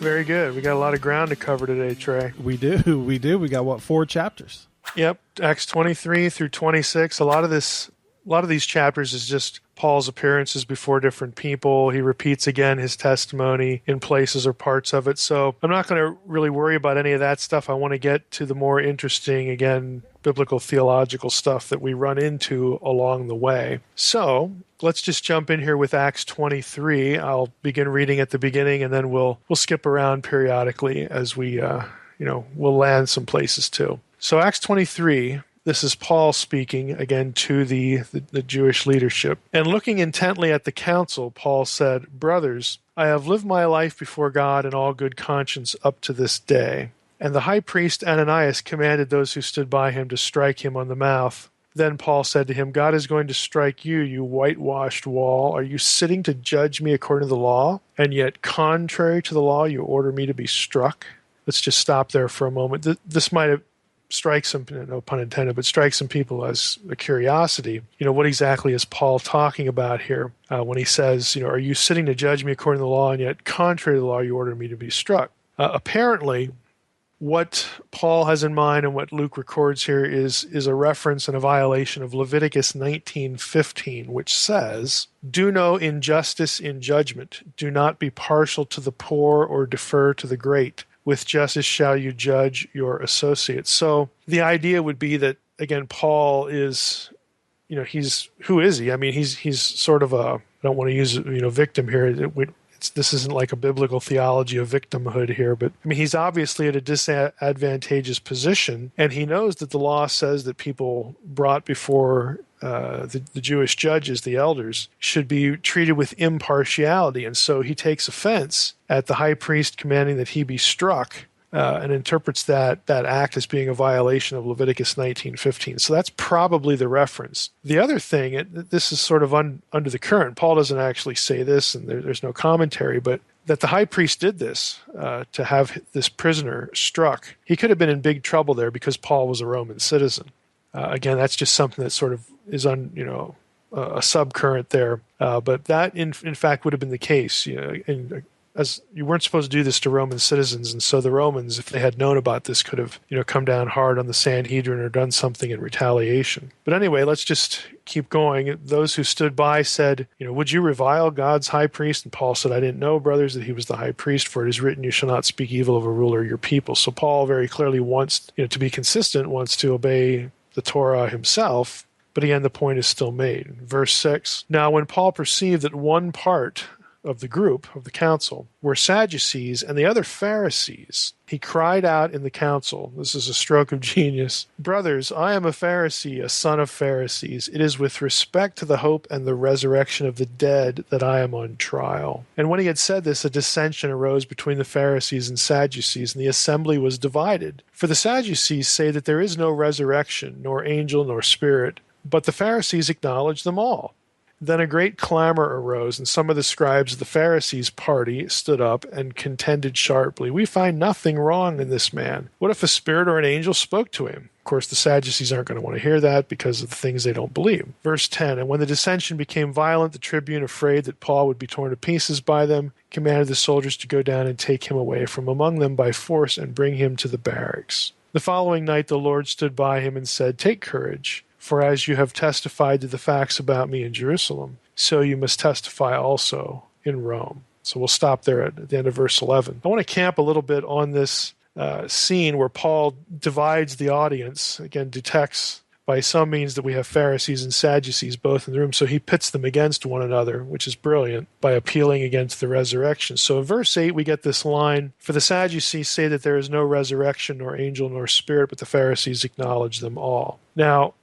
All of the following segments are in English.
Very good. We got a lot of ground to cover today, Trey. We do. We got, 4 chapters? Yep. Acts 23 through 26. A lot of these chapters is just Paul's appearances before different people. He repeats again his testimony in places or parts of it. So I'm not going to really worry about any of that stuff. I want to get to the more interesting, again, biblical theological stuff that we run into along the way. So let's just jump in here with Acts 23. I'll begin reading at the beginning, and then we'll skip around periodically as we, we'll land some places too. So Acts 23. This is Paul speaking, again, to the Jewish leadership. And looking intently at the council, Paul said, "Brothers, I have lived my life before God in all good conscience up to this day." And the high priest Ananias commanded those who stood by him to strike him on the mouth. Then Paul said to him, "God is going to strike you, you whitewashed wall. Are you sitting to judge me according to the law? And yet, contrary to the law, you order me to be struck?" Let's just stop there for a moment. This might have strike some, no pun intended, but strike some people as a curiosity. What exactly is Paul talking about here when he says, "Are you sitting to judge me according to the law, and yet contrary to the law, you order me to be struck?" Apparently, what Paul has in mind and what Luke records here is a reference and a violation of Leviticus 19:15, which says, "Do no injustice in judgment. Do not be partial to the poor or defer to the great. With justice shall you judge your associates." So the idea would be that, again, Paul is, who is he? I mean, he's sort of I don't want to use, victim here. This isn't like a biblical theology of victimhood here, but I mean, he's obviously at a disadvantageous position, and he knows that the law says that people brought before the Jewish judges, the elders, should be treated with impartiality. And so he takes offense at the high priest commanding that he be struck and interprets that act as being a violation of Leviticus 19:15. So that's probably the reference. The other thing, this is sort of under the current. Paul doesn't actually say this, and there's no commentary, but that the high priest did this to have this prisoner struck. He could have been in big trouble there because Paul was a Roman citizen. Again, that's just something that sort of is a subcurrent there. But that, in fact, would have been the case. As you weren't supposed to do this to Roman citizens, and so the Romans, if they had known about this, could have come down hard on the Sanhedrin or done something in retaliation. But anyway, let's just keep going. Those who stood by said, "Would you revile God's high priest?" And Paul said, "I didn't know, brothers, that he was the high priest, for it is written, you shall not speak evil of a ruler of your people." So Paul very clearly wants, to be consistent, wants to obey the Torah himself. But again, the point is still made. Verse 6, "Now when Paul perceived that one part of the group, of the council, were Sadducees and the other Pharisees, he cried out in the council," this is a stroke of genius, "Brothers, I am a Pharisee, a son of Pharisees. It is with respect to the hope and the resurrection of the dead that I am on trial." And when he had said this, a dissension arose between the Pharisees and Sadducees, and the assembly was divided. For the Sadducees say that there is no resurrection, nor angel, nor spirit, but the Pharisees acknowledge them all. Then a great clamor arose, and some of the scribes of the Pharisees' party stood up and contended sharply, "We find nothing wrong in this man. What if a spirit or an angel spoke to him?" Of course, the Sadducees aren't going to want to hear that because of the things they don't believe. Verse 10, "And when the dissension became violent, the tribune, afraid that Paul would be torn to pieces by them, commanded the soldiers to go down and take him away from among them by force and bring him to the barracks. The following night the Lord stood by him and said, 'Take courage. For as you have testified to the facts about me in Jerusalem, so you must testify also in Rome.'" So we'll stop there at the end of verse 11. I want to camp a little bit on this scene where Paul divides the audience, again, detects by some means that we have Pharisees and Sadducees both in the room, so he pits them against one another, which is brilliant, by appealing against the resurrection. So in verse 8, we get this line, "For the Sadducees say that there is no resurrection, nor angel, nor spirit, but the Pharisees acknowledge them all." Now,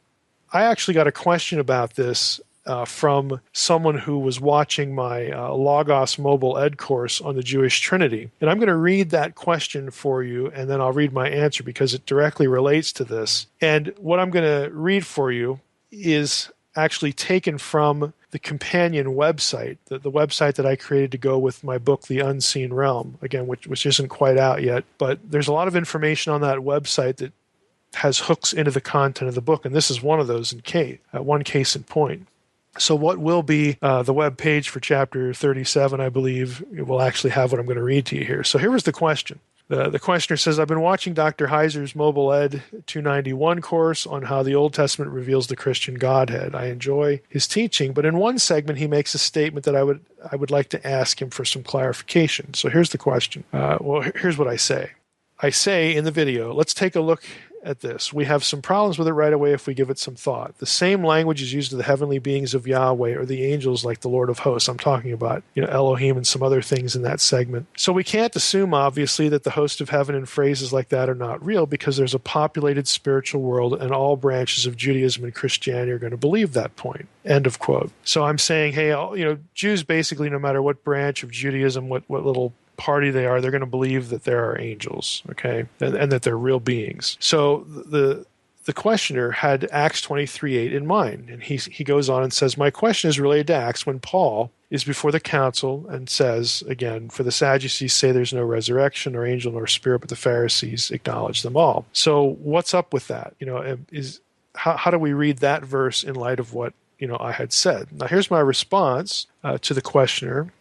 I actually got a question about this from someone who was watching my Logos Mobile Ed course on the Jewish Trinity. And I'm going to read that question for you, and then I'll read my answer because it directly relates to this. And what I'm going to read for you is actually taken from the companion website, the website that I created to go with my book, The Unseen Realm, again, which isn't quite out yet. But there's a lot of information on that website that has hooks into the content of the book, and this is one of those one case in point. So what will be the web page for chapter 37, I believe, it will actually have what I'm going to read to you here. So here was the question. The questioner says, I've been watching Dr. Heiser's Mobile Ed 291 course on how the Old Testament reveals the Christian Godhead. I enjoy his teaching, but in one segment he makes a statement that I would like to ask him for some clarification. So here's the question. Here's what I say. I say in the video, let's take a look at this. We have some problems with it right away if we give it some thought. The same language is used of the heavenly beings of Yahweh or the angels like the Lord of hosts. I'm talking about, Elohim and some other things in that segment. So we can't assume, obviously, that the host of heaven and phrases like that are not real because there's a populated spiritual world and all branches of Judaism and Christianity are going to believe that point. End of quote. So I'm saying, hey, Jews basically, no matter what branch of Judaism, what little party they are, they're going to believe that there are angels, okay, and that they're real beings. So the questioner had Acts 23:8 in mind, and he goes on and says, my question is related to Acts when Paul is before the council and says, again, for the Sadducees say there's no resurrection or angel nor spirit, but the Pharisees acknowledge them all. So what's up with that? How do we read that verse in light of what I had said? Now here's my response to the questioner.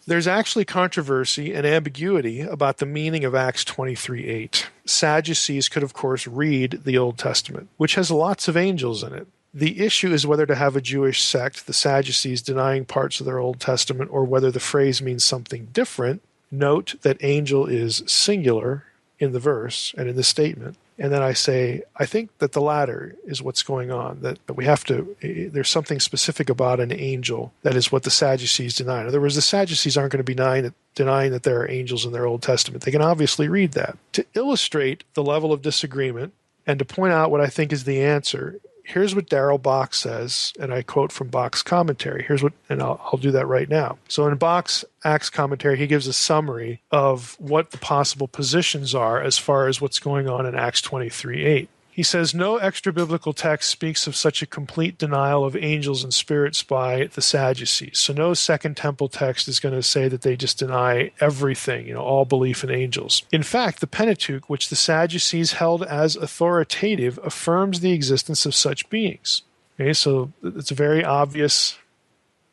There's actually controversy and ambiguity about the meaning of Acts 23:8. Sadducees could, of course, read the Old Testament, which has lots of angels in it. The issue is whether to have a Jewish sect, the Sadducees, denying parts of their Old Testament, or whether the phrase means something different. Note that angel is singular in the verse and in the statement. And then I say, I think that the latter is what's going on, that we have to, there's something specific about an angel that is what the Sadducees deny. In other words, the Sadducees aren't going to be denying that there are angels in their Old Testament. They can obviously read that. To illustrate the level of disagreement and to point out what I think is the answer, here's what Darrell Bock says, and I quote from Bock's commentary. And I'll do that right now. So in Bock's Acts commentary, he gives a summary of what the possible positions are as far as what's going on in Acts 23:8. He says, no extra-biblical text speaks of such a complete denial of angels and spirits by the Sadducees. So no Second Temple text is going to say that they just deny everything, all belief in angels. In fact, the Pentateuch, which the Sadducees held as authoritative, affirms the existence of such beings. Okay, so it's a very obvious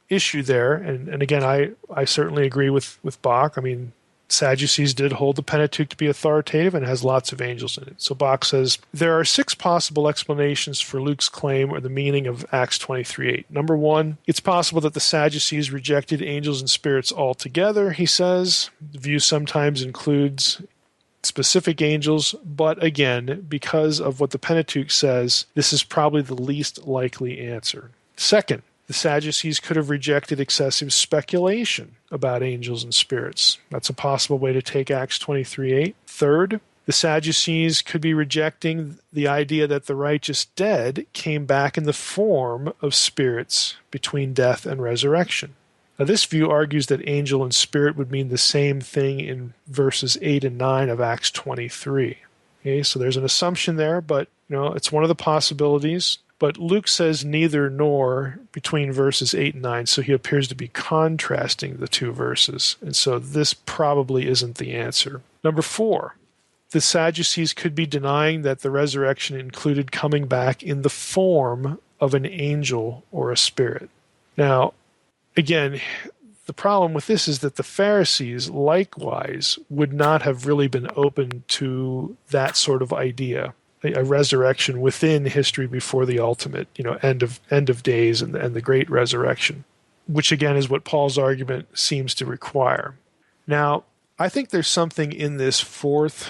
issue there. And again, I certainly agree with Bock. I mean, Sadducees did hold the Pentateuch to be authoritative and has lots of angels in it. So Bock says, there are 6 possible explanations for Luke's claim or the meaning of Acts 23:8. Number 1, it's possible that the Sadducees rejected angels and spirits altogether, he says. The view sometimes includes specific angels, but again, because of what the Pentateuch says, this is probably the least likely answer. Second, the Sadducees could have rejected excessive speculation about angels and spirits. That's a possible way to take Acts 23:8. Third, the Sadducees could be rejecting the idea that the righteous dead came back in the form of spirits between death and resurrection. Now, this view argues that angel and spirit would mean the same thing in verses 8 and 9 of Acts 23. Okay, so there's an assumption there, but it's one of the possibilities. But Luke says neither nor between verses 8 and 9, so he appears to be contrasting the two verses. And so this probably isn't the answer. Number 4, the Sadducees could be denying that the resurrection included coming back in the form of an angel or a spirit. Now, again, the problem with this is that the Pharisees likewise would not have really been open to that sort of idea. A resurrection within history before the ultimate, end of days and the great resurrection, which again is what Paul's argument seems to require. Now, I think there's something in this 4th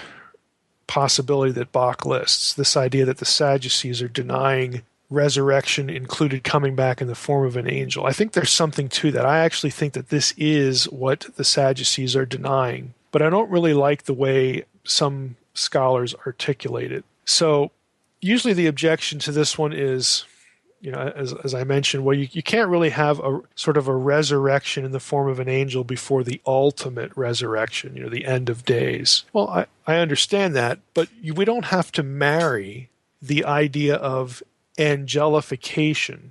possibility that Bock lists, this idea that the Sadducees are denying resurrection included coming back in the form of an angel. I think there's something to that. I actually think that this is what the Sadducees are denying, but I don't really like the way some scholars articulate it. So usually the objection to this one is, as I mentioned, well, you can't really have a sort of a resurrection in the form of an angel before the ultimate resurrection, the end of days. Well, I understand that, but we don't have to marry the idea of angelification,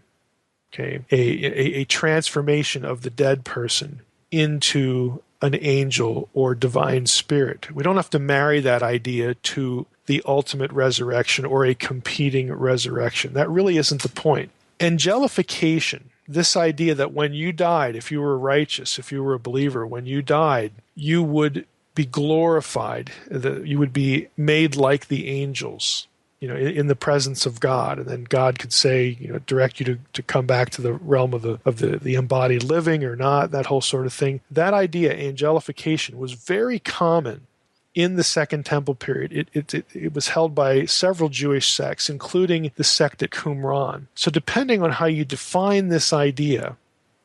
okay, a transformation of the dead person into an angel or divine spirit. We don't have to marry that idea to the ultimate resurrection or a competing resurrection. That really isn't the point. Angelification this idea that when you died, if you were righteous, if you were a believer, when you died, you would be glorified, you would be made like the angels, in the presence of God. And then God could say, direct you to come back to the realm of the embodied living or not, that whole sort of thing. That idea, angelification, was very common in the Second Temple period. It was held by several Jewish sects, including the sect at Qumran. So depending on how you define this idea,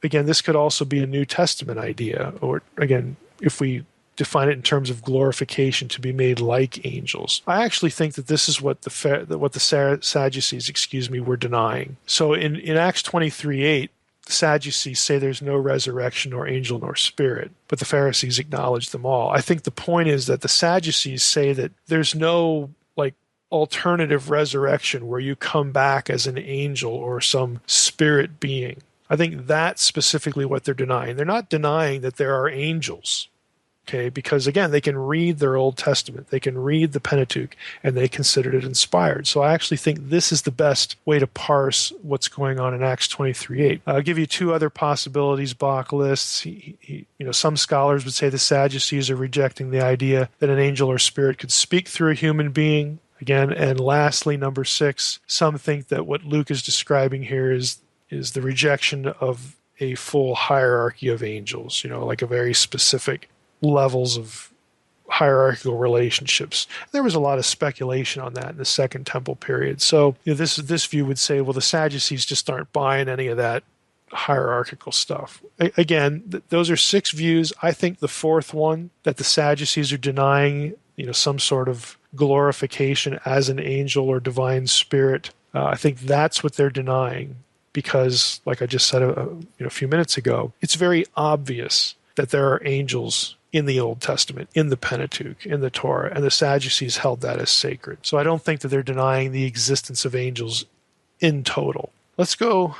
again, this could also be a New Testament idea, or again, if we define it in terms of glorification, to be made like angels. I actually think that this is what the Sadducees, were denying. So in Acts 23:8, the Sadducees say there's no resurrection, nor angel, nor spirit, but the Pharisees acknowledge them all. I think the point is that the Sadducees say that there's no alternative resurrection where you come back as an angel or some spirit being. I think that's specifically what they're denying. They're not denying that there are angels. Okay, because again, they can read their Old Testament, they can read the Pentateuch, and they considered it inspired. So I actually think this is the best way to parse what's going on in Acts 23:8. I'll give you two other possibilities Bach lists. Some scholars would say the Sadducees are rejecting the idea that an angel or spirit could speak through a human being. Again, and lastly, number 6, some think that what Luke is describing here is the rejection of a full hierarchy of angels, like a very specific levels of hierarchical relationships. There was a lot of speculation on that in the Second Temple period. So this view would say, well, the Sadducees just aren't buying any of that hierarchical stuff. Again, those are 6 views. I think the fourth one, that the Sadducees are denying some sort of glorification as an angel or divine spirit, I think that's what they're denying, because like I just said a few minutes ago, it's very obvious that there are angels in the Old Testament, in the Pentateuch, in the Torah, and the Sadducees held that as sacred. So I don't think that they're denying the existence of angels in total. Let's go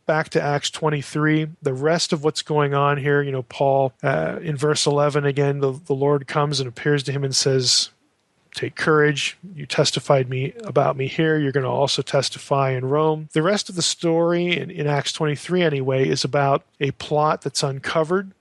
back to Acts 23. The rest of what's going on here, Paul, in verse 11, again, the Lord comes and appears to him and says, take courage. You testified about me here. You're going to also testify in Rome. The rest of the story in Acts 23 anyway is about a plot that's uncovered,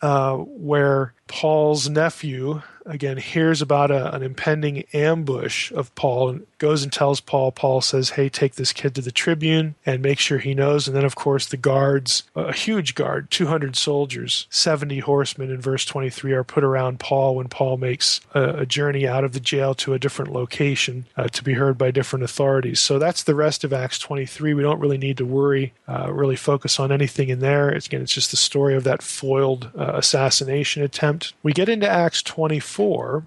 where Paul's nephew, again, hears about an impending ambush of Paul and goes and tells Paul. Paul says, hey, take this kid to the tribune and make sure he knows. And then, of course, the guards, a huge guard, 200 soldiers, 70 horsemen in verse 23 are put around Paul when Paul makes a journey out of the jail to a different location to be heard by different authorities. So that's the rest of Acts 23. We don't really need to really focus on anything in there. It's just the story of that foiled assassination attempt. We get into Acts 24.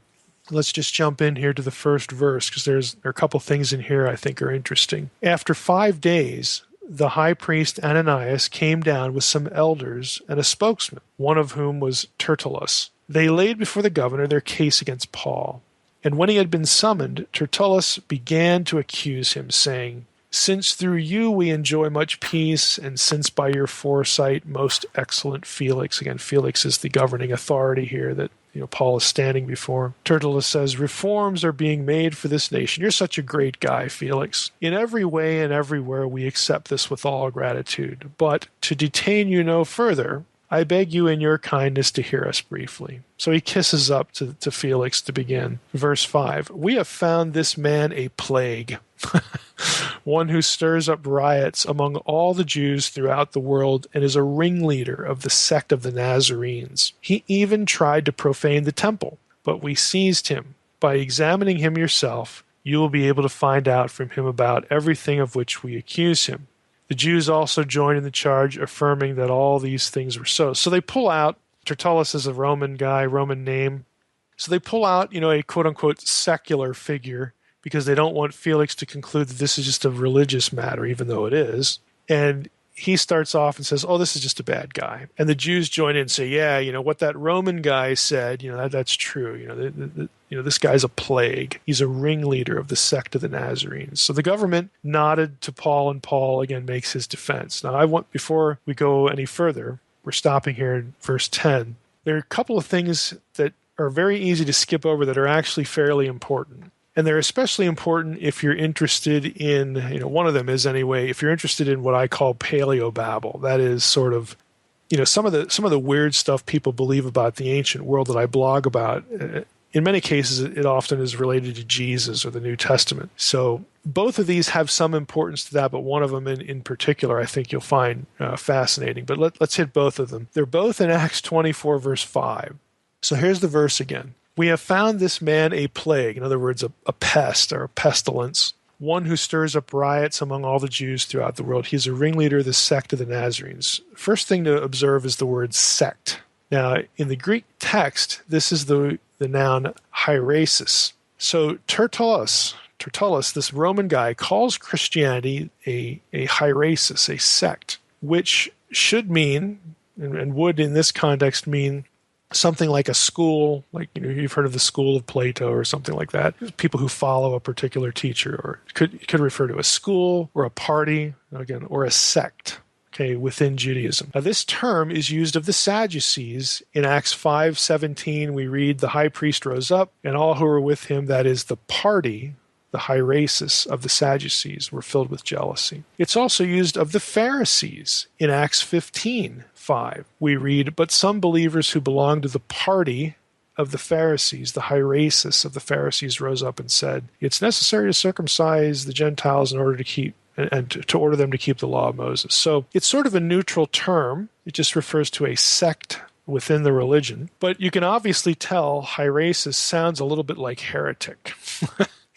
Let's just jump in here to the first verse, because there are a couple things in here I think are interesting. After 5 days, the high priest Ananias came down with some elders and a spokesman, one of whom was Tertullus. They laid before the governor their case against Paul. And when he had been summoned, Tertullus began to accuse him, saying, since through you we enjoy much peace, and since by your foresight, most excellent Felix, again, Felix is the governing authority here that Paul is standing before. Tertullus says, reforms are being made for this nation. You're such a great guy, Felix. In every way and everywhere we accept this with all gratitude. But to detain you no further, I beg you in your kindness to hear us briefly. So he kisses up to Felix to begin. Verse 5, we have found this man a plague, one who stirs up riots among all the Jews throughout the world and is a ringleader of the sect of the Nazarenes. He even tried to profane the temple, but we seized him. By examining him yourself, you will be able to find out from him about everything of which we accuse him. The Jews also joined in the charge, affirming that all these things were so. So they pull out, Tertullus is a Roman guy, Roman name. So they pull out, a quote-unquote secular figure, because they don't want Felix to conclude that this is just a religious matter, even though it is. And he starts off and says, oh, this is just a bad guy. And the Jews join in and say, yeah, what that Roman guy said, that's true. This guy's a plague. He's a ringleader of the sect of the Nazarenes. So the government nodded to Paul, and Paul again makes his defense. Now, before we go any further, we're stopping here in verse 10. There are a couple of things that are very easy to skip over that are actually fairly important. And they're especially important if you're interested in, one of them is anyway, if you're interested in what I call paleobabble. That is sort of, some of the weird stuff people believe about the ancient world that I blog about. In many cases, it often is related to Jesus or the New Testament. So both of these have some importance to that, but one of them in particular I think you'll find fascinating. But let's hit both of them. They're both in Acts 24, verse 5. So here's the verse again. We have found this man a plague, in other words, a pest or a pestilence, one who stirs up riots among all the Jews throughout the world. He's a ringleader of the sect of the Nazarenes. First thing to observe is the word sect. Now, in the Greek text, this is the noun hierasis. So Tertullus, this Roman guy, calls Christianity a hierasis, a sect, which should mean, and would in this context mean, something like a school, like you've heard of the school of Plato or something like that. People who follow a particular teacher, or could refer to a school or a party, again, or a sect. Okay, within Judaism. Now, this term is used of the Sadducees. In Acts 5:17, we read, the high priest rose up, and all who were with him, that is the party, the hierasis of the Sadducees, were filled with jealousy. It's also used of the Pharisees. In Acts 15:5, we read, but some believers who belonged to the party of the Pharisees, the hierasis of the Pharisees, rose up and said, it's necessary to circumcise the Gentiles in order to keep and to order them to keep the law of Moses. So it's sort of a neutral term. It just refers to a sect within the religion. But you can obviously tell hierasis sounds a little bit like heretic.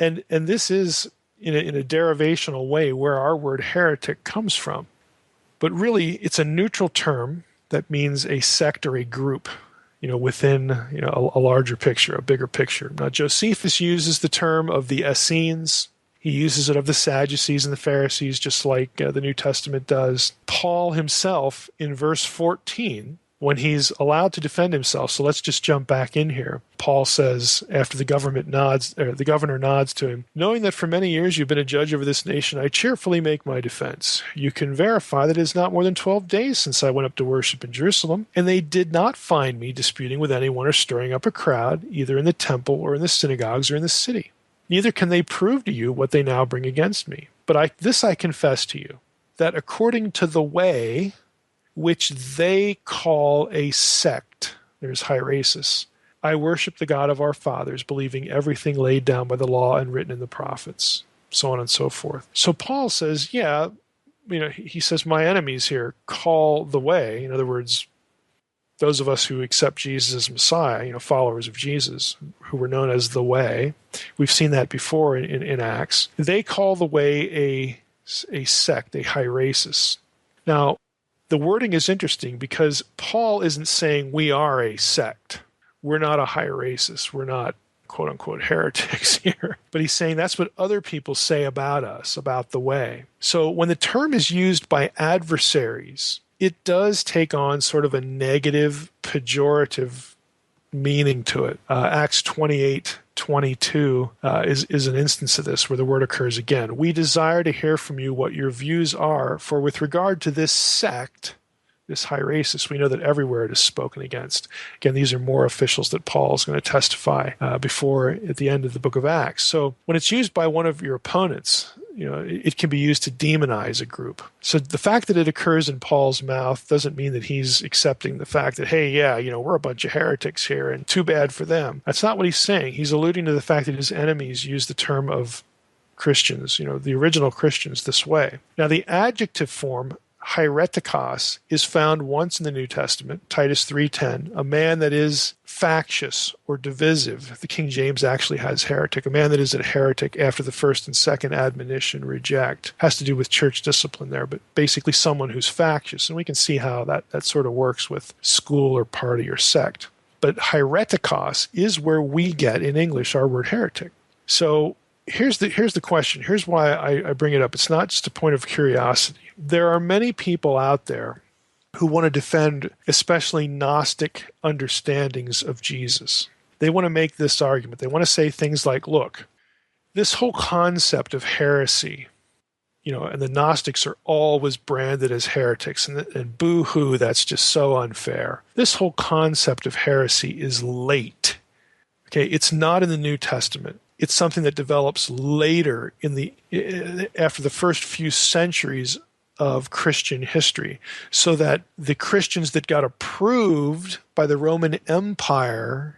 and this is, in a derivational way, where our word heretic comes from. But really, it's a neutral term that means a sect or a group, within a larger picture, a bigger picture. Now, Josephus uses the term of the Essenes. He uses it of the Sadducees and the Pharisees, just like the New Testament does. Paul himself, in verse 14, when he's allowed to defend himself, so let's just jump back in here. Paul says, after the governor nods to him, knowing that for many years you've been a judge over this nation, I cheerfully make my defense. You can verify that it is not more than 12 days since I went up to worship in Jerusalem, and they did not find me disputing with anyone or stirring up a crowd, either in the temple or in the synagogues or in the city. Neither can they prove to you what they now bring against me. But I confess to you, that according to the way which they call a sect, there's hierasis, I worship the God of our fathers, believing everything laid down by the law and written in the prophets, so on and so forth. So Paul says, he says, my enemies here call the way, in other words, those of us who accept Jesus as Messiah, followers of Jesus, who were known as the Way. We've seen that before in Acts. They call the Way a sect, a hierasis. Now, the wording is interesting because Paul isn't saying we are a sect. We're not a hierasis. We're not, quote-unquote, heretics here. But he's saying that's what other people say about us, about the Way. So when the term is used by adversaries, it does take on sort of a negative, pejorative meaning to it. Acts 28:22 is an instance of this where the word occurs again. We desire to hear from you what your views are, for with regard to this sect, this hierasis, we know that everywhere it is spoken against. Again, these are more officials that Paul is going to testify before at the end of the book of Acts. So when it's used by one of your opponents, it can be used to demonize a group. So the fact that it occurs in Paul's mouth doesn't mean that he's accepting the fact that, hey, we're a bunch of heretics here and too bad for them. That's not what he's saying. He's alluding to the fact that his enemies use the term of Christians, the original Christians, this way. Now, the adjective form, heretikos, is found once in the New Testament, Titus 3:10, a man that is factious or divisive. The King James actually has heretic. A man that is a heretic after the first and second admonition reject. Has to do with church discipline there, but basically someone who's factious. And we can see how that sort of works with school or party or sect. But heretikos is where we get in English our word heretic. So here's the question. Here's why I bring it up. It's not just a point of curiosity. There are many people out there who want to defend especially Gnostic understandings of Jesus. They want to make this argument. They want to say things like, look, this whole concept of heresy, and the Gnostics are always branded as heretics, and boo-hoo, that's just so unfair. This whole concept of heresy is late. Okay, it's not in the New Testament. It's something that develops later after the first few centuries of Christian history, so that the Christians that got approved by the Roman Empire,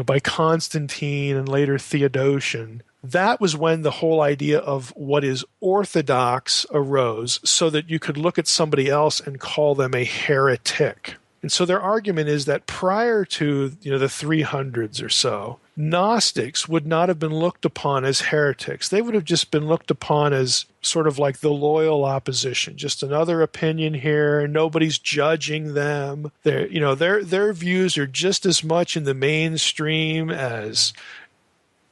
by Constantine and later Theodosian, that was when the whole idea of what is orthodox arose, so that you could look at somebody else and call them a heretic. And so their argument is that prior to the 300s or so, Gnostics would not have been looked upon as heretics. They would have just been looked upon as sort of like the loyal opposition, just another opinion here, and nobody's judging them. Their views are just as much in the mainstream as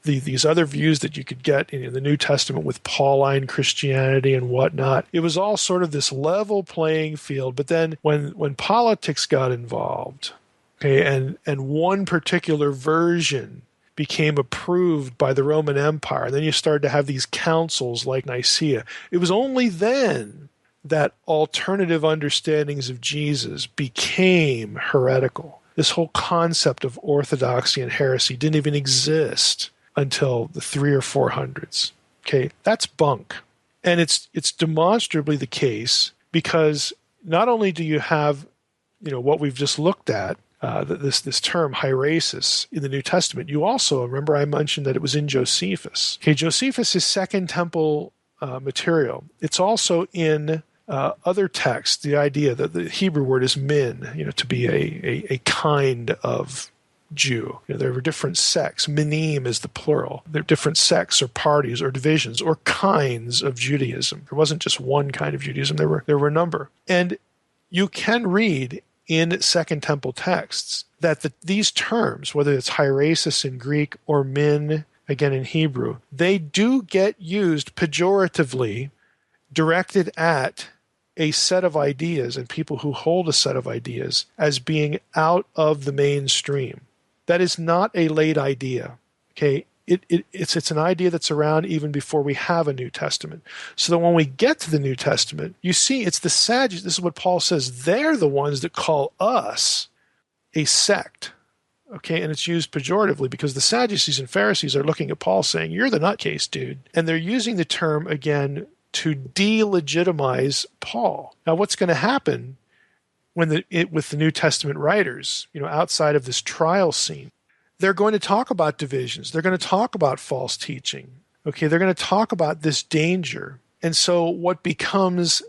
these other views that you could get in the New Testament with Pauline Christianity and whatnot. It was all sort of this level playing field. But then when politics got involved, okay, and one particular version became approved by the Roman Empire, and then you started to have these councils like Nicaea, it was only then that alternative understandings of Jesus became heretical. This whole concept of orthodoxy and heresy didn't even exist until the 300s or 400s. Okay, that's bunk. And it's demonstrably the case because not only do you have, what we've just looked at, this term hierasis in the New Testament, you also, remember I mentioned that it was in Josephus. Okay, Josephus is Second Temple material. It's also in other texts, the idea that the Hebrew word is min, to be a kind of Jew. There were different sects. Minim is the plural. There are different sects or parties or divisions or kinds of Judaism. There wasn't just one kind of Judaism. There were a number. And you can read in Second Temple texts that these terms, whether it's hierasis in Greek or min, again in Hebrew, they do get used pejoratively, directed at a set of ideas and people who hold a set of ideas as being out of the mainstream. That is not a late idea. Okay, it's an idea that's around even before we have a New Testament. So that when we get to the New Testament, you see it's the Sadducees. This is what Paul says. They're the ones that call us a sect. Okay, and it's used pejoratively because the Sadducees and Pharisees are looking at Paul saying, "You're the nutcase, dude." And they're using the term again to delegitimize Paul. Now, what's going to happen with the New Testament writers, outside of this trial scene? They're going to talk about divisions. They're going to talk about false teaching. Okay, they're going to talk about this danger. And so what becomes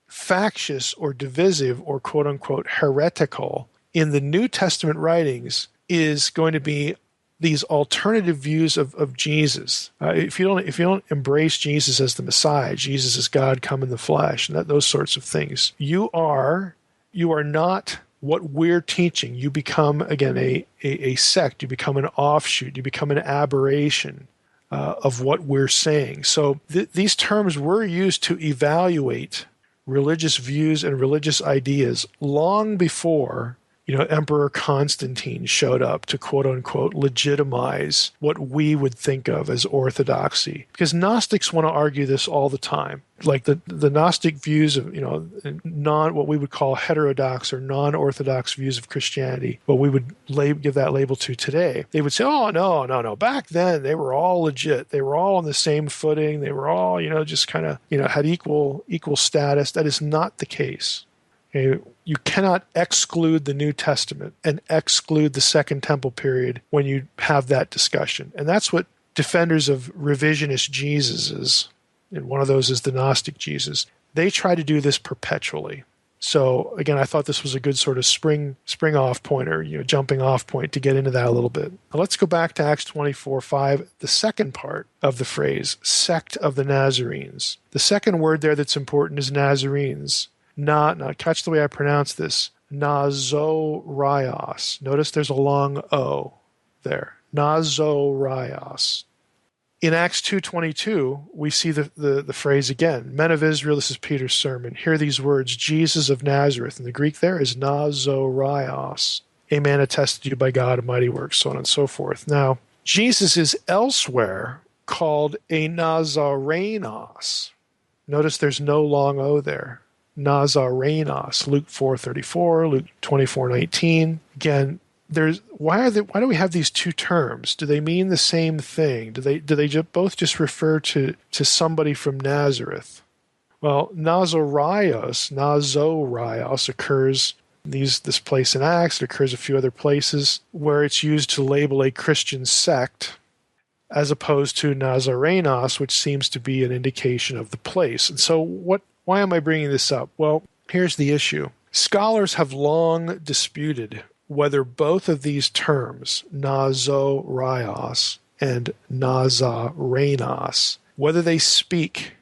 factious or divisive or quote-unquote heretical in the New Testament writings is going to be these alternative views of Jesus. If you don't embrace Jesus as the Messiah, Jesus as God come in the flesh, and those sorts of things, you are not what we're teaching. You become, again, a sect. You become an offshoot. You become an aberration of what we're saying. So these terms were used to evaluate religious views and religious ideas long before Emperor Constantine showed up to quote-unquote legitimize what we would think of as orthodoxy. Because Gnostics want to argue this all the time. Like the Gnostic views of, what we would call heterodox or non-orthodox views of Christianity, what we would give that label to today. They would say, oh, no. Back then, they were all legit. They were all on the same footing. They were all, just kind of, had equal status. That is not the case. Okay? You cannot exclude the New Testament and exclude the Second Temple period when you have that discussion. And that's what defenders of revisionist Jesuses, and one of those is the Gnostic Jesus, they try to do this perpetually. So again, I thought this was a good sort of spring off point or jumping off point to get into that a little bit. Now let's go back to Acts 24:5, the second part of the phrase, sect of the Nazarenes. The second word there that's important is Nazarenes. Not catch the way I pronounce this. Nazorios. Notice there's a long O there. Nazorios. In Acts 2:22, we see the phrase again. Men of Israel, this is Peter's sermon. Hear these words, Jesus of Nazareth. And the Greek there is Nazorios. A man attested to you by God of mighty works, so on and so forth. Now, Jesus is elsewhere called a Nazarenos. Notice there's no long O there. Nazarenos, Luke 4:34, Luke 24:19. Again, why do we have these two terms? Do they mean the same thing? Do they both just refer to somebody from Nazareth? Well, Nazarios occurs this place in Acts. It occurs a few other places where it's used to label a Christian sect, as opposed to Nazarenos, which seems to be an indication of the place. And so why am I bringing this up? Well, here's the issue. Scholars have long disputed whether both of these terms, Nazarios and Nazarenos, whether they speak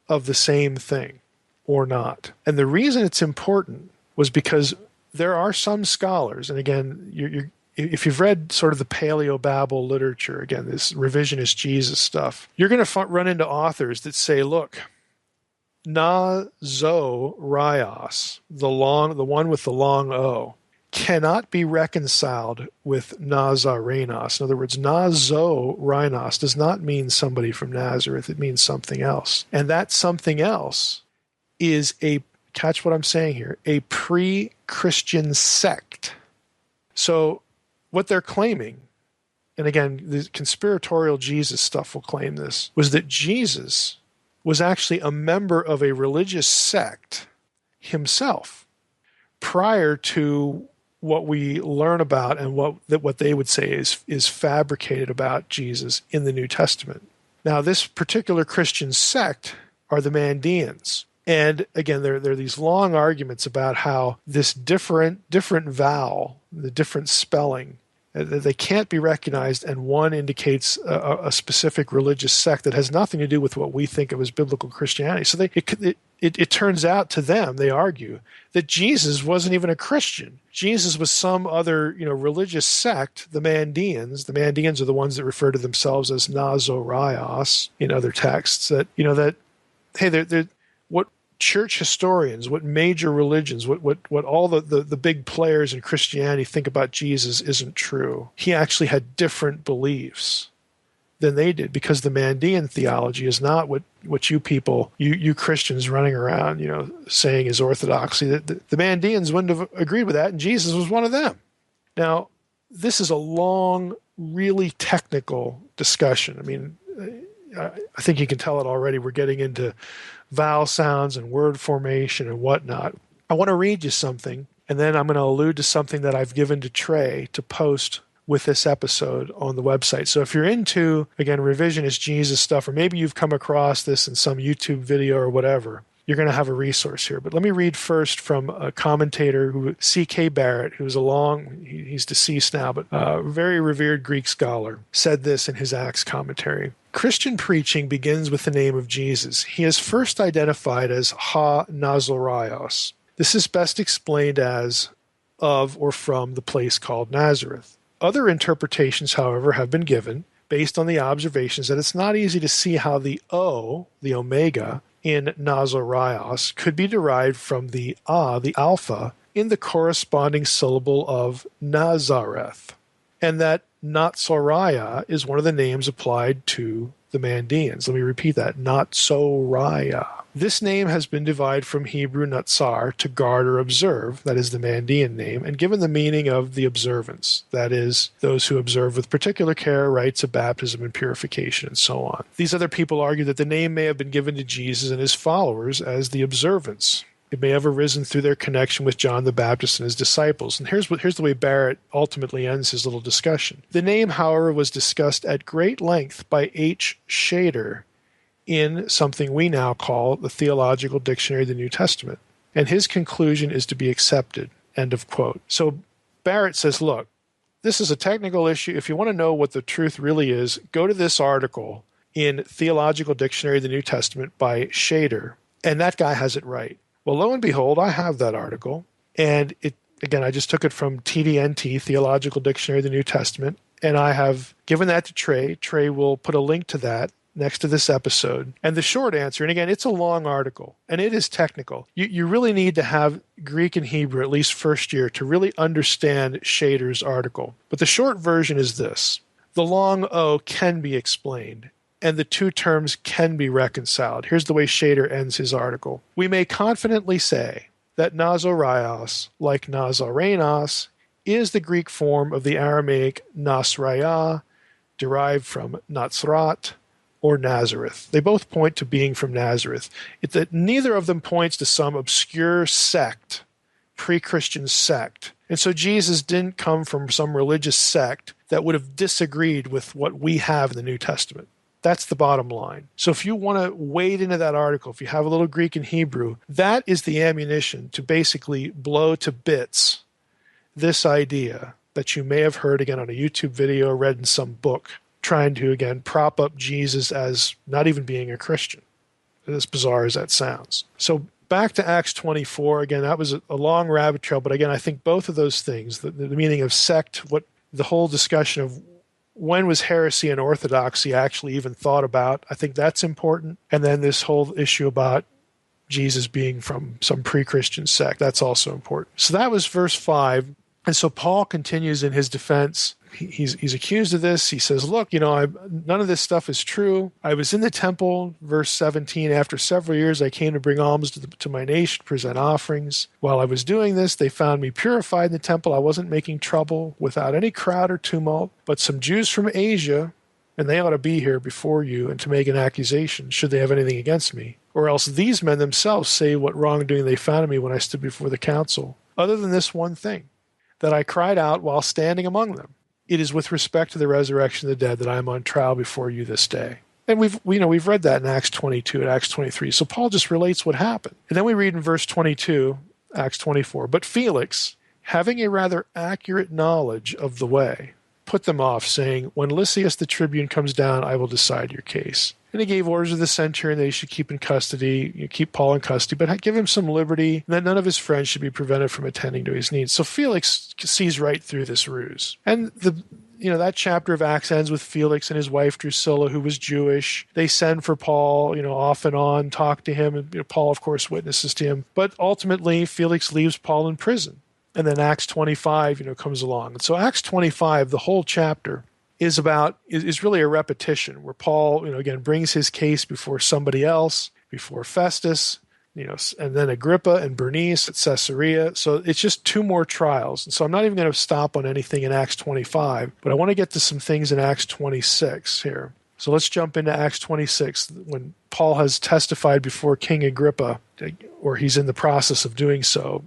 of the same thing or not. And the reason it's important was because there are some scholars, and again, if you've read sort of the Paleo-Babel literature, again, this revisionist Jesus stuff, you're going to run into authors that say, look, Nazorios, the one with the long O, cannot be reconciled with Nazarenos. In other words, Nazorinos does not mean somebody from Nazareth. It means something else. And that something else is catch what I'm saying here, a pre-Christian sect. So what they're claiming, and again, the conspiratorial Jesus stuff will claim this, was that Jesus was actually a member of a religious sect himself prior to what we learn about and what they would say is fabricated about Jesus in the New Testament. Now, this particular Christian sect are the Mandeans. And again, there are these long arguments about how this different vowel, the different spelling, they can't be recognized, and one indicates a specific religious sect that has nothing to do with what we think of as biblical Christianity. So it turns out to them, they argue, that Jesus wasn't even a Christian. Jesus was some other religious sect, the Mandeans. The Mandeans are the ones that refer to themselves as Nazorios in other texts. That they're what church historians, what major religions, what all the big players in Christianity think about Jesus isn't true. He actually had different beliefs than they did, because the Mandean theology is not what you people, you Christians running around, saying is orthodoxy. The Mandeans wouldn't have agreed with that, and Jesus was one of them. Now, this is a long, really technical discussion. I mean, I think you can tell it already. We're getting into vowel sounds and word formation and whatnot. I want to read you something, and then I'm going to allude to something that I've given to Trey to post with this episode on the website. So if you're into, again, revisionist Jesus stuff, or maybe you've come across this in some YouTube video or whatever, you're going to have a resource here. But let me read first from a commentator, C.K. Barrett, who's he's deceased now, but a very revered Greek scholar, said this in his Acts commentary. Christian preaching begins with the name of Jesus. He is first identified as Ha Nazarios. This is best explained as of or from the place called Nazareth. Other interpretations, however, have been given based on the observations that it's not easy to see how the O, the omega, in Nazarios could be derived from the alpha, in the corresponding syllable of Nazareth, and that Natsariah is one of the names applied to the Mandeans. Let me repeat that, Natsariah. This name has been derived from Hebrew natsar, to guard or observe, that is the Mandean name, and given the meaning of the observance, that is, those who observe with particular care rites of baptism and purification, and so on. These other people argue that the name may have been given to Jesus and his followers as the observance. It may have arisen through their connection with John the Baptist and his disciples. And here's the way Barrett ultimately ends his little discussion. The name, however, was discussed at great length by H. Shader in something we now call the Theological Dictionary of the New Testament. And his conclusion is to be accepted. End of quote. So Barrett says, look, this is a technical issue. If you want to know what the truth really is, go to this article in Theological Dictionary of the New Testament by Shader. And that guy has it right. Well, lo and behold, I have that article, and I just took it from TDNT, Theological Dictionary of the New Testament, and I have given that to Trey. Trey will put a link to that next to this episode. And the short answer, and again, it's a long article, and it is technical. You really need to have Greek and Hebrew, at least first year, to really understand Shader's article. But the short version is this. The long O can be explained, and the two terms can be reconciled. Here's the way Shader ends his article. We may confidently say that Nazarios, like Nazarenos, is the Greek form of the Aramaic Nasraya, derived from Nazrat or Nazareth. They both point to being from Nazareth. Neither of them points to some obscure sect, pre-Christian sect. And so Jesus didn't come from some religious sect that would have disagreed with what we have in the New Testament. That's the bottom line. So if you want to wade into that article, if you have a little Greek and Hebrew, that is the ammunition to basically blow to bits this idea that you may have heard again on a YouTube video or read in some book, trying to, again, prop up Jesus as not even being a Christian, as bizarre as that sounds. So back to Acts 24, again, that was a long rabbit trail, but again, I think both of those things, the meaning of sect, the whole discussion of when was heresy and orthodoxy actually even thought about, I think that's important. And then this whole issue about Jesus being from some pre-Christian sect, that's also important. So that was verse 5. And so Paul continues in his defense. He's accused of this. He says, look, none of this stuff is true. I was in the temple, verse 17, after several years I came to bring alms to my nation, present offerings. While I was doing this, they found me purified in the temple. I wasn't making trouble without any crowd or tumult, but some Jews from Asia, and they ought to be here before you and to make an accusation, should they have anything against me. Or else these men themselves say what wrongdoing they found in me when I stood before the council. Other than this one thing, that I cried out while standing among them. It is with respect to the resurrection of the dead that I am on trial before you this day. And we've read that in Acts 22 and Acts 23. So Paul just relates what happened. And then we read in verse 22, Acts 24, but Felix, having a rather accurate knowledge of the way, put them off, saying, when Lysias the tribune comes down, I will decide your case. And he gave orders to the centurion that he should keep in custody, keep Paul in custody, but give him some liberty, and that none of his friends should be prevented from attending to his needs. So Felix sees right through this ruse. And that chapter of Acts ends with Felix and his wife Drusilla, who was Jewish. They send for Paul, off and on, talk to him, and Paul, of course, witnesses to him. But ultimately, Felix leaves Paul in prison. And then Acts 25, comes along. And so Acts 25, the whole chapter, is really a repetition where Paul, again, brings his case before somebody else, before Festus, and then Agrippa and Bernice at Caesarea. So it's just two more trials. And so I'm not even going to stop on anything in Acts 25, but I want to get to some things in Acts 26 here. So let's jump into Acts 26 when Paul has testified before King Agrippa, or he's in the process of doing so.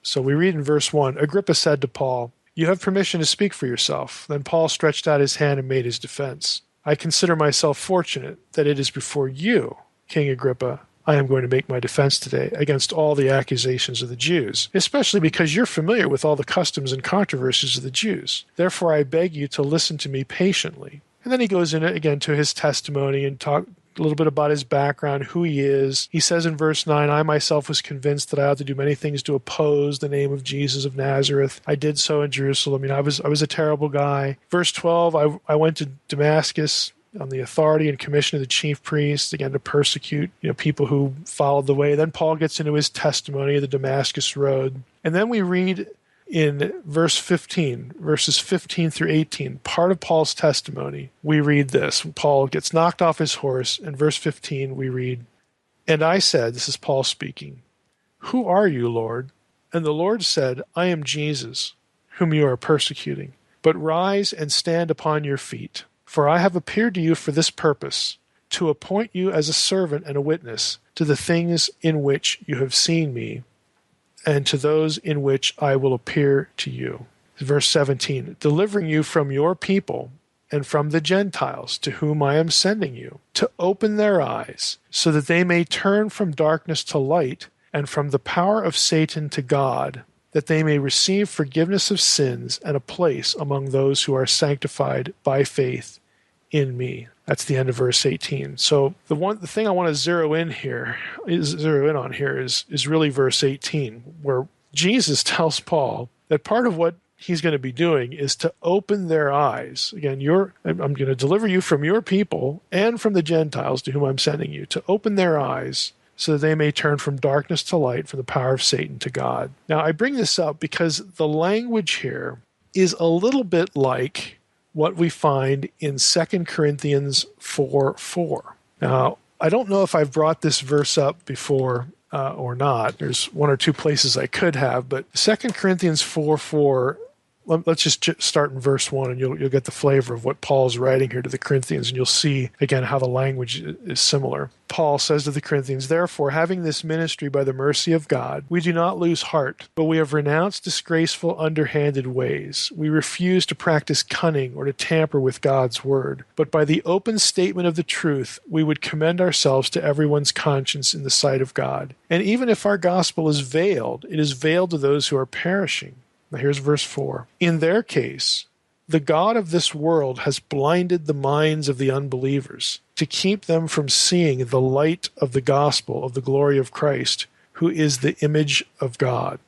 So we read in verse 1, Agrippa said to Paul, you have permission to speak for yourself. Then Paul stretched out his hand and made his defense. I consider myself fortunate that it is before you, King Agrippa, I am going to make my defense today against all the accusations of the Jews, especially because you're familiar with all the customs and controversies of the Jews. Therefore, I beg you to listen to me patiently. And then he goes in again to his testimony and talk a little bit about his background, who he is. He says in verse 9, I myself was convinced that I ought to do many things to oppose the name of Jesus of Nazareth. I did so in Jerusalem. I was a terrible guy. Verse 12, I went to Damascus on the authority and commission of the chief priests, again, to persecute people who followed the way. Then Paul gets into his testimony of the Damascus Road. And then we read in verse 15, verses 15 through 18, part of Paul's testimony, we read this. Paul gets knocked off his horse. In verse 15, we read, and I said, this is Paul speaking, who are you, Lord? And the Lord said, I am Jesus, whom you are persecuting. But rise and stand upon your feet. For I have appeared to you for this purpose, to appoint you as a servant and a witness to the things in which you have seen me, and to those in which I will appear to you. Verse 17, delivering you from your people and from the Gentiles to whom I am sending you, to open their eyes, so that they may turn from darkness to light and from the power of Satan to God, that they may receive forgiveness of sins and a place among those who are sanctified by faith in me. That's the end of verse 18. So the thing I want to zero in on here is really verse 18, where Jesus tells Paul that part of what he's going to be doing is to open their eyes. Again, I'm going to deliver you from your people and from the Gentiles to whom I'm sending you, to open their eyes so that they may turn from darkness to light, from the power of Satan to God. Now, I bring this up because the language here is a little bit like what we find in 2 Corinthians 4:4. Now, I don't know if I've brought this verse up before or not. There's one or two places I could have, but 2 Corinthians 4:4 let's just start in verse 1, and you'll get the flavor of what Paul's writing here to the Corinthians, and you'll see, again, how the language is similar. Paul says to the Corinthians, "Therefore, having this ministry by the mercy of God, we do not lose heart, but we have renounced disgraceful, underhanded ways. We refuse to practice cunning or to tamper with God's word, but by the open statement of the truth, we would commend ourselves to everyone's conscience in the sight of God. And even if our gospel is veiled, it is veiled to those who are perishing." Now here's verse 4. "In their case, the God of this world has blinded the minds of the unbelievers to keep them from seeing the light of the gospel of the glory of Christ, who is the image of God."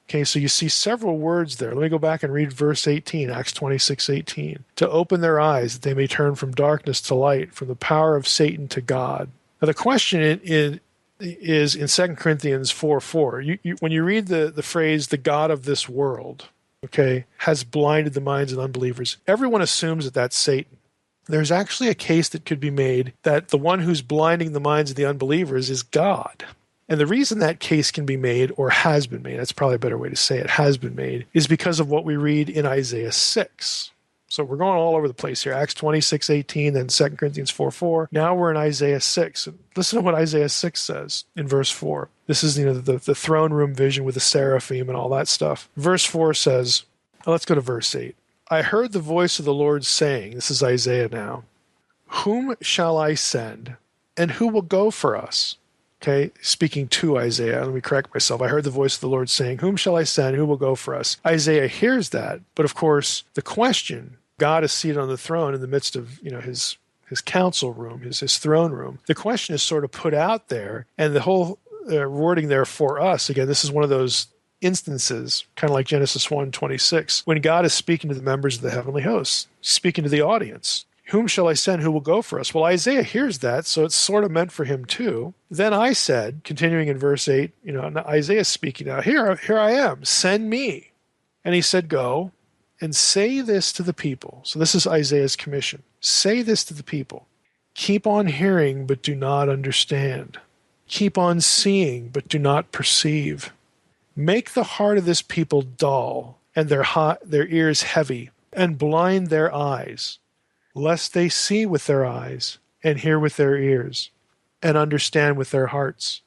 Okay, so you see several words there. Let me go back and read verse 18, Acts 26:18. "To open their eyes that they may turn from darkness to light, from the power of Satan to God." Now the question is in 2 Corinthians 4:4. When you read the phrase, "the God of this world," okay, has blinded the minds of unbelievers, everyone assumes that that's Satan. There's actually a case that could be made that the one who's blinding the minds of the unbelievers is God. And the reason that case can be made, or has been made, that's probably a better way to say it, has been made, is because of what we read in Isaiah 6. So we're going all over the place here. Acts 26:18, then 2 Corinthians 4:4. Now we're in Isaiah 6. Listen to what Isaiah 6 says in verse 4. This is the throne room vision with the seraphim and all that stuff. Verse 4 says, let's go to verse 8. "I heard the voice of the Lord saying," this is Isaiah now, "Whom shall I send, and who will go for us?" Okay, speaking to Isaiah. Let me correct myself. "I heard the voice of the Lord saying, Whom shall I send? Who will go for us?" Isaiah hears that, but of course, the question, God is seated on the throne in the midst of his council room, his throne room. The question is sort of put out there, and the whole wording there for us, again, this is one of those instances, kind of like Genesis 1:26, when God is speaking to the members of the heavenly hosts, speaking to the audience. "Whom shall I send? Who will go for us?" Well, Isaiah hears that, so it's sort of meant for him too. "Then I said," continuing in verse 8, Isaiah's speaking now, here I am, send me. And he said, "Go and say this to the people." So this is Isaiah's commission. "Say this to the people. Keep on hearing, but do not understand. Keep on seeing, but do not perceive. Make the heart of this people dull, and their ears heavy, and blind their eyes, lest they see with their eyes, and hear with their ears, and understand with their hearts,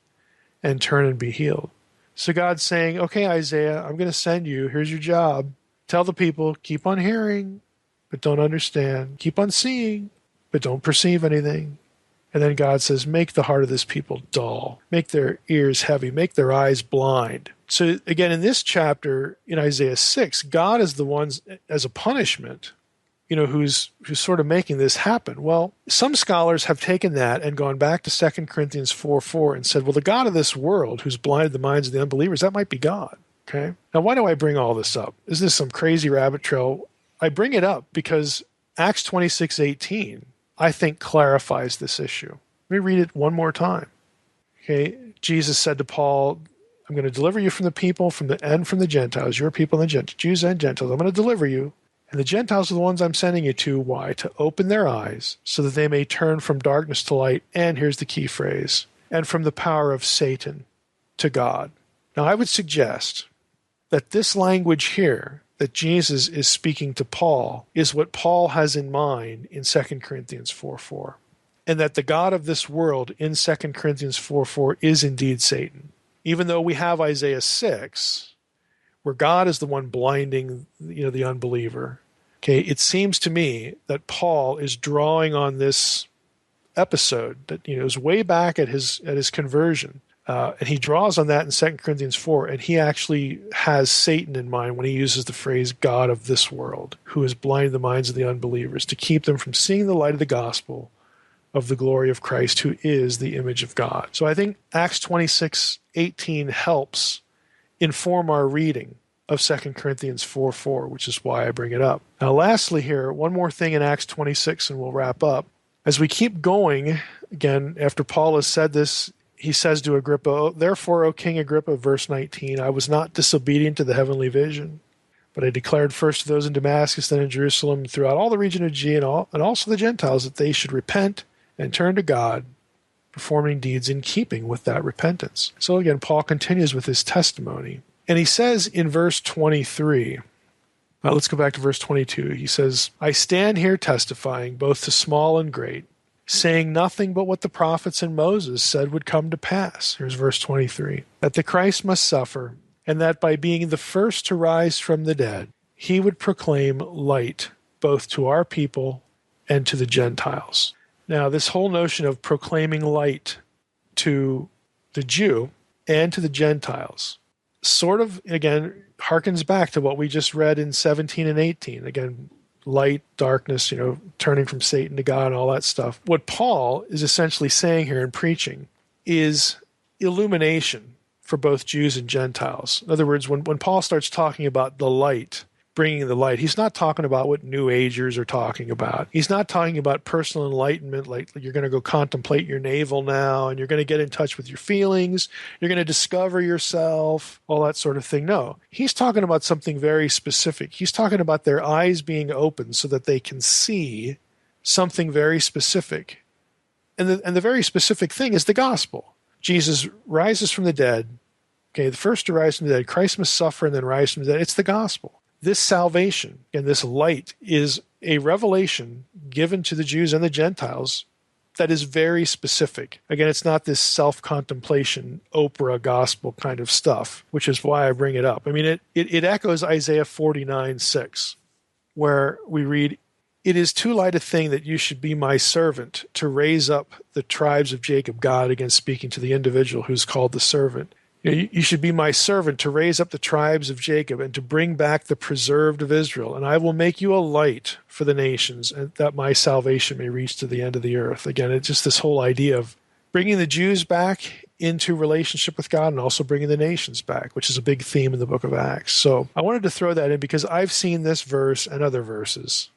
and turn and be healed." So God's saying, okay, Isaiah, I'm going to send you. Here's your job. Tell the people, keep on hearing, but don't understand. Keep on seeing, but don't perceive anything. And then God says, make the heart of this people dull. Make their ears heavy. Make their eyes blind. So again, in this chapter, in Isaiah 6, God is the one, as a punishment, who's sort of making this happen. Well, some scholars have taken that and gone back to 2 Corinthians 4:4 and said, well, the God of this world who's blinded the minds of the unbelievers, that might be God. Okay. Now, why do I bring all this up? Is this some crazy rabbit trail? I bring it up because Acts 26:18, I think, clarifies this issue. Let me read it one more time. Okay. Jesus said to Paul, I'm going to deliver you from the people and from the Gentiles, your people and the Gentiles, Jews and Gentiles. I'm going to deliver you. And the Gentiles are the ones I'm sending you to. Why? To open their eyes so that they may turn from darkness to light. And here's the key phrase, and from the power of Satan to God. Now, I would suggest that this language here that Jesus is speaking to Paul is what Paul has in mind in 2 Corinthians 4:4. And that the God of this world in 2 Corinthians 4:4 is indeed Satan. Even though we have Isaiah 6, where God is the one blinding the unbeliever. Okay, it seems to me that Paul is drawing on this episode that is way back at his conversion. And he draws on that in 2 Corinthians 4, and he actually has Satan in mind when he uses the phrase God of this world, who has blinded the minds of the unbelievers to keep them from seeing the light of the gospel of the glory of Christ, who is the image of God. So I think Acts 26:18 helps inform our reading of 2 Corinthians 4:4, which is why I bring it up. Now, lastly here, one more thing in Acts 26, and we'll wrap up. As we keep going, again, after Paul has said this, he says to Agrippa, therefore, O King Agrippa, verse 19, I was not disobedient to the heavenly vision, but I declared first to those in Damascus, then in Jerusalem, throughout all the region of Judea, and also the Gentiles, that they should repent and turn to God, performing deeds in keeping with that repentance. So again, Paul continues with his testimony. And he says in verse 23, Let's go back to verse 22. He says, I stand here testifying both to small and great, saying nothing but what the prophets and Moses said would come to pass. Here's verse 23. That the Christ must suffer, and that by being the first to rise from the dead, he would proclaim light both to our people and to the Gentiles. Now, this whole notion of proclaiming light to the Jew and to the Gentiles sort of, again, harkens back to what we just read in 17 and 18. Again, light, darkness, turning from Satan to God and all that stuff. What Paul is essentially saying here in preaching is illumination for both Jews and Gentiles. In other words, when Paul starts talking about the light, bringing the light, he's not talking about what New Agers are talking about. He's not talking about personal enlightenment, like you're going to go contemplate your navel now, and you're going to get in touch with your feelings, you're going to discover yourself, all that sort of thing. No, he's talking about something very specific. He's talking about their eyes being opened so that they can see something very specific. And the very specific thing is the gospel. Jesus rises from the dead. Okay, the first to rise from the dead. Christ must suffer and then rise from the dead. It's the gospel. This salvation and this light is a revelation given to the Jews and the Gentiles that is very specific. Again, it's not this self-contemplation, Oprah gospel kind of stuff, which is why I bring it up. I mean, it echoes Isaiah 49:6, where we read, it is too light a thing that you should be my servant to raise up the tribes of Jacob. God, again, speaking to the individual who's called the servant. You should be my servant to raise up the tribes of Jacob and to bring back the preserved of Israel. And I will make you a light for the nations, and that my salvation may reach to the end of the earth. Again, it's just this whole idea of bringing the Jews back into relationship with God and also bringing the nations back, which is a big theme in the book of Acts. So I wanted to throw that in because I've seen this verse and other verses,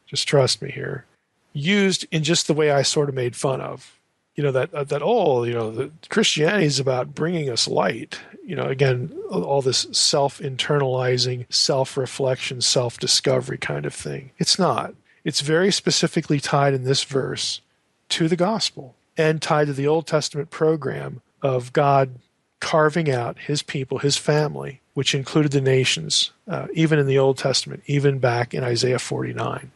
just trust me here, used in just the way I sort of made fun of. The Christianity is about bringing us light. Again, all this self-internalizing, self-reflection, self-discovery kind of thing. It's not. It's very specifically tied in this verse to the gospel and tied to the Old Testament program of God carving out his people, his family, which included the nations, even in the Old Testament, even back in Isaiah 49.